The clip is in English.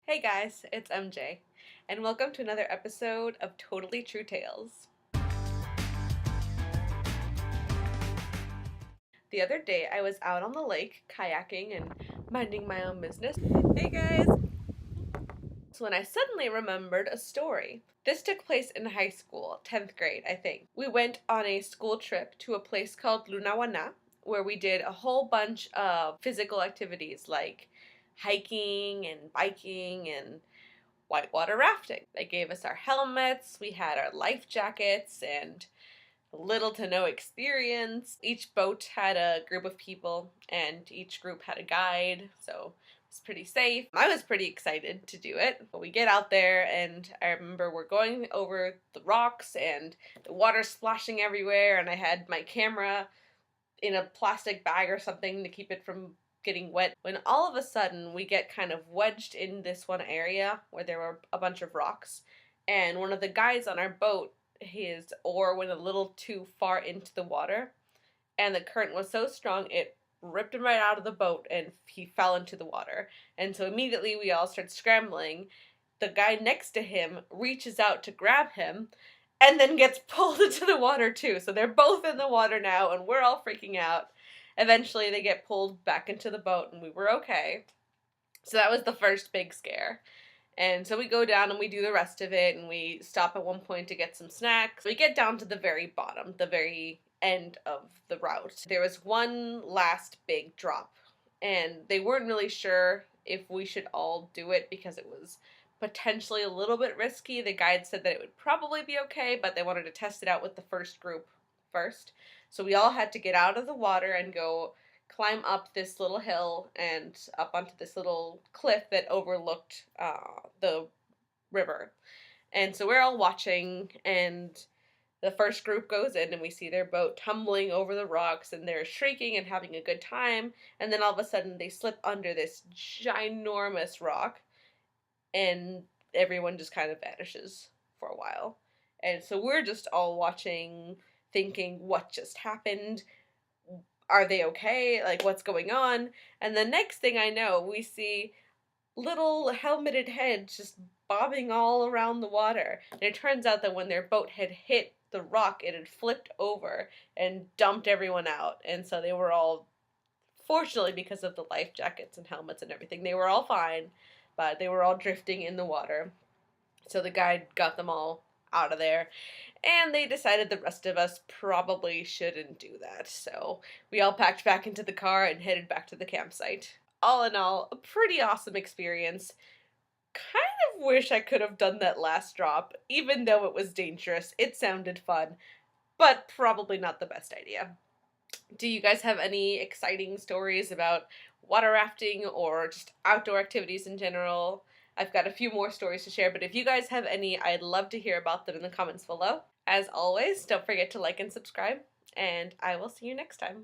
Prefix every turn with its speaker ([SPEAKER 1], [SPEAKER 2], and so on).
[SPEAKER 1] Hey guys, it's MJ, and welcome to another episode of Totally True Tales. The other day I was out on the lake kayaking and minding my own business. Hey guys! So when I suddenly remembered a story. This took place in high school, 10th grade, I think. We went on a school trip to a place called Lunahuana, where we did a whole bunch of physical activities like hiking and biking and whitewater rafting. They gave us our helmets, we had our life jackets, and little to no experience. Each boat had a group of people, and each group had a guide, so it was pretty safe. I was pretty excited to do it. But we get out there, and I remember we're going over the rocks, and the water's splashing everywhere, and I had my camera in a plastic bag or something to keep it from getting wet, when all of a sudden we get kind of wedged in this one area where there were a bunch of rocks, and one of the guys on our boat, his oar went a little too far into the water, and the current was so strong it ripped him right out of the boat and he fell into the water. And so immediately we all start scrambling. The guy next to him reaches out to grab him and then gets pulled into the water too. So they're both in the water now and we're all freaking out. Eventually they get pulled back into the boat and we were okay. So that was the first big scare. And so we go down and we do the rest of it, and we stop at one point to get some snacks. We get down to the very bottom, the very end of the route. There was one last big drop, and they weren't really sure if we should all do it because it was potentially a little bit risky. The guide said that it would probably be okay, but they wanted to test it out with the first group first. So we all had to get out of the water and go climb up this little hill and up onto this little cliff that overlooked the river. And so we're all watching, and the first group goes in and we see their boat tumbling over the rocks and they're shrieking and having a good time, and then all of a sudden they slip under this ginormous rock and everyone just kind of vanishes for a while. And so we're just all watching, thinking, what just happened? Are they okay? Like, what's going on? And the next thing I know, we see little helmeted heads just bobbing all around the water. And it turns out that when their boat had hit the rock, it had flipped over and dumped everyone out. And so they were all, fortunately because of the life jackets and helmets and everything, they were all fine, but they were all drifting in the water. So the guide got them all out of there, and they decided the rest of us probably shouldn't do that. So we all packed back into the car and headed back to the campsite. All in all, a pretty awesome experience. Kind of wish I could have done that last drop, even though it was dangerous. It sounded fun, but probably not the best idea. Do you guys have any exciting stories about water rafting or just outdoor activities in general? I've got a few more stories to share, but if you guys have any, I'd love to hear about them in the comments below. As always, don't forget to like and subscribe, and I will see you next time.